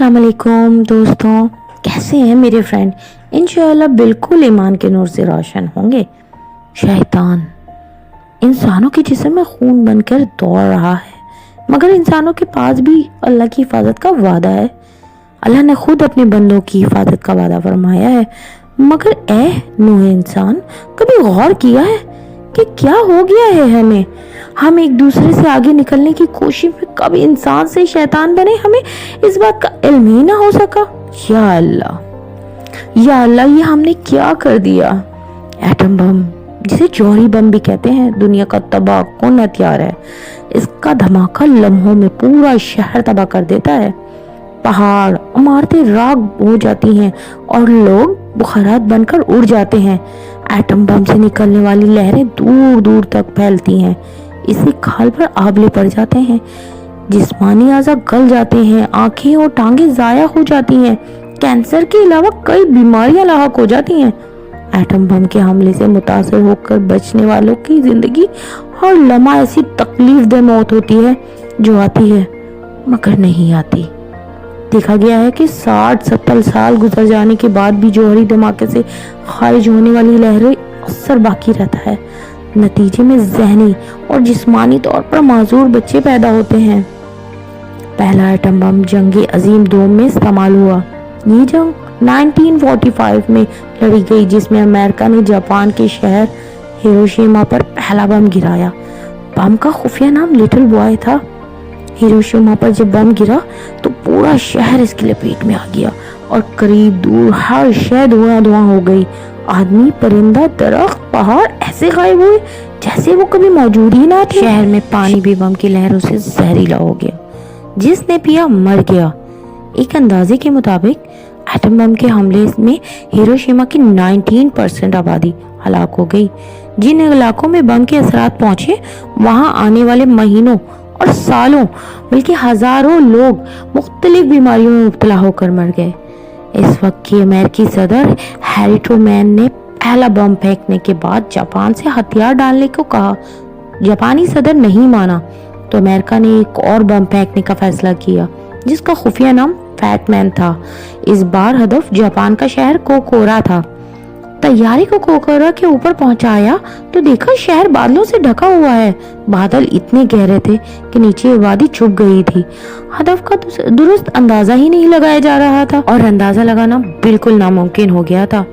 अस्सलाम वालेकुम दोस्तों, कैसे हैं मेरे फ्रेंड। इंशाअल्लाह बिल्कुल ईमान के नूर से रोशन होंगे। शैतान इंसानों के जिस्म में खून बनकर दौड़ रहा है, मगर इंसानों के पास भी अल्लाह की हिफाजत का वादा है। अल्लाह ने खुद अपने बंदों की हिफाजत का वादा फरमाया है। मगर ए नूह इंसान, कभी गौर किया है कि क्या हो गया है हमें? हम एक दूसरे से आगे निकलने की कोशिश में कभी इंसान से शैतान बने, हमें इस बात का इल्म ही ना हो सका। या अल्लाह, ये हमने क्या कर दिया। एटम बम, जिसे जौहरी बम भी कहते हैं, दुनिया का तबाह कौन हथियार है। इसका धमाका लम्हों में पूरा शहर तबाह कर देता है। पहाड़, इमारतें राख हो जाती हैं और लोग बुखारात बनकर उड़ जाते हैं। एटम बम से निकलने वाली लहरें दूर दूर तक फैलती हैं। इसी खाल पर आबले पड़ जाते हैं, जिस्मानी आज़ा गल जाते हैं, आंखें और टांगें जाया हो जाती हैं, कैंसर के अलावा कई बीमारियां लाहक हो जाती हैं। एटम बम के हमले से मुतासर होकर बचने वालों की जिंदगी हर लम्हा ऐसी तकलीफ दे मौत होती है जो आती है मगर नहीं आती। देखा गया है कि 60-70 साल गुजर जाने के बाद भी जौहरी धमाके से खारिज होने वाली लहरें असर बाकी रहता है। नतीजे में ज़हनी और जिस्मानी तौर पर माजूर बच्चे पैदा होते हैं। पहला एटम बम जंग अजीम दोम में इस्तेमाल हुआ। ये जंग 1945 में लड़ी गई, जिसमें अमेरिका ने जापान के शहर हिरोशिमा पर पहला बम गिराया। बम का खुफिया नाम लिटिल बॉय था। हिरोशिमा पर जब बम गिरा तो पूरा शहर इसकी लपेट में आ गया और करीब दूर हर शय धुआं धुआं हो गई। आदमी, परिंदा, दरख्त, पहाड़ ऐसे गायब हुए जैसे वो कभी मौजूद ही ना थे। शहर में पानी भी बम की लहरों से जहरीला हो गया। जिसने पिया मर गया। एक अंदाजे के मुताबिक एटम बम के हमले में हिरोशिमा की 19% आबादी हलाक हो गई। जिन इलाकों में बम के असरात पहुंचे, वहां आने वाले महीनों और सालों बल्कि हजारों लोग मुख्तलिफ बीमारियों में मुब्तला होकर मर गए। इस वक्त की अमेरिकी सदर हैरी ट्रूमैन ने पहला बम फेंकने के बाद जापान से हथियार डालने को कहा। जापानी सदर नहीं माना तो अमेरिका ने एक और बम फेंकने का फैसला किया, जिसका खुफिया नाम फैट मैन था। इस बार हदफ जापान का शहर कोकोरा था। तैयारी को कोकोरा के ऊपर पहुंचाया तो देखा शहर बादलों से ढका हुआ है। बादल इतने गहरे थे कि नीचे वादी छुप गई थी। हदफ का दुरुस्त अंदाजा ही नहीं लगाया जा रहा था और अंदाजा लगाना बिल्कुल नामुमकिन हो गया था।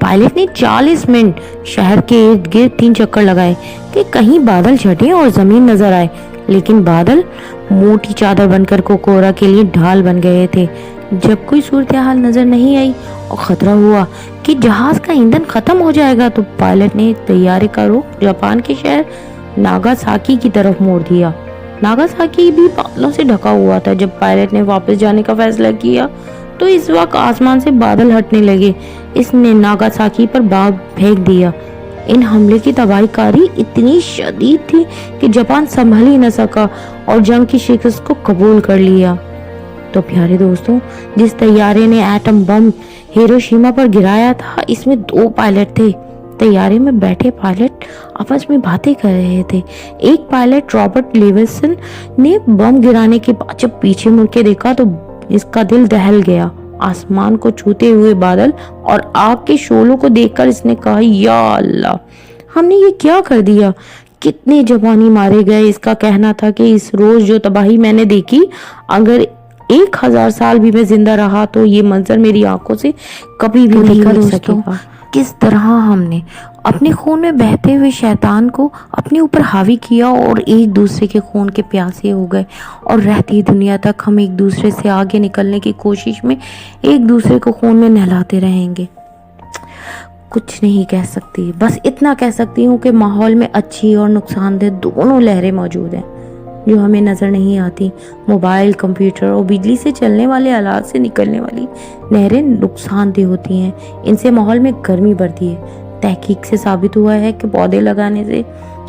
पायलट ने 40 मिनट शहर के इर्द गिर्द 3 चक्कर लगाए कि कहीं बादल छटे और जमीन नजर आए, लेकिन बादल मोटी चादर बनकर कोकोरा के लिए ढाल बन गए थे। जब कोई सूरत हाल नजर नहीं आई और खतरा हुआ कि जहाज का ईंधन खत्म हो जाएगा, तो पायलट ने तैयारे का रुख जापान के शहर नागासाकी की तरफ मोड़ दिया। नागासाकी भी बादलों से ढका हुआ था। जब पायलट ने वापस जाने का फैसला किया तो इस वक्त आसमान से बादल हटने लगे। इसने नागासाकी पर बम फेंक दिया। इन हमले की तबाहीकारी इतनी शदीद थी कि जापान संभल ही न सका और जंग की शिकस्त को कबूल कर लिया। तो प्यारे दोस्तों, जिस तैयारे ने एटम बम हिरोशिमा पर गिराया था, इसमें 2 पायलट थे। तैयारे में बैठे पायलट आपस में बातें कर रहे थे। एक पायलट रॉबर्ट लेविसन ने बम गिराने के बाद जब पीछे मुड़ के देखा तो इसका दिल दहल गया। आसमान को छूते हुए बादल और आग के शोलों को देखकर इसने कहा, या अल्लाह, हमने ये क्या कर दिया। कितने जापानी मारे गए। इसका कहना था कि इस रोज जो तबाही मैंने देखी, अगर 1000 साल भी मैं जिंदा रहा तो ये मंजर मेरी आंखों से कभी भी नहीं मिल सकेगा। किस तरह हमने अपने खून में बहते हुए शैतान को अपने ऊपर हावी किया और एक दूसरे के खून के प्यासे हो गए, और रहती दुनिया तक हम एक दूसरे से आगे निकलने की कोशिश में एक दूसरे को खून में नहलाते रहेंगे। कुछ नहीं कह सकती, बस इतना कह सकती हूँ कि माहौल में अच्छी और नुकसानदेह दोनों लहरें मौजूद हैं जो हमें नजर नहीं आती। मोबाइल, कंप्यूटर और बिजली से चलने वाले आलात से निकलने वाली लहरें नुकसानदेह होती हैं। इनसे माहौल में गर्मी बढ़ती है। तहकीक से साबित हुआ है कि पौधे लगाने से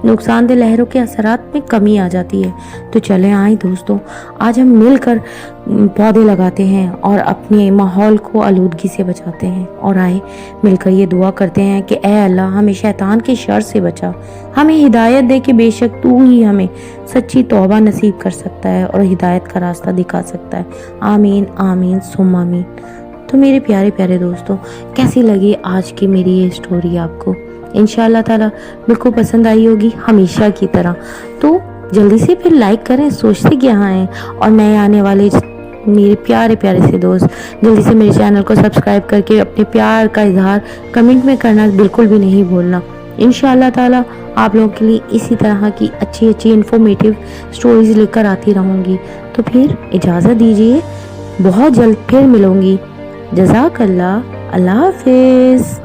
नुकसान दह लहरों के असरात में कमी आ जाती है। तो चले आए दोस्तों, आज हम मिलकर पौधे लगाते हैं और अपने माहौल को आलूदगी से बचाते हैं। और आए मिलकर ये दुआ करते हैं कि ऐ अल्लाह हमें शैतान के शर से बचा, हमें हिदायत दे कि बेशक तू ही हमें सच्ची तौबा नसीब कर सकता है और हिदायत का रास्ता दिखा सकता है। आमीन आमीन सुम्मा आमीन। तो मेरे प्यारे प्यारे दोस्तों, कैसी लगी आज की मेरी ये स्टोरी आपको? इंशाअल्लाह ताला बिल्कुल पसंद आई होगी हमेशा की तरह। तो जल्दी से फिर लाइक करें, सोचते क्या हैं, और नए आने वाले मेरे प्यारे प्यारे से दोस्त जल्दी से मेरे चैनल को सब्सक्राइब करके अपने प्यार का इजहार कमेंट में करना बिल्कुल भी नहीं भूलना। इंशाअल्लाह ताला आप लोगों के लिए इसी तरह की अच्छी अच्छी इन्फॉर्मेटिव स्टोरीज लेकर आती रहूँगी। तो फिर इजाज़त दीजिए, बहुत जल्द फिर मिलूँगी। जज़ाकल्लाह, अल्लाह हाफिज़।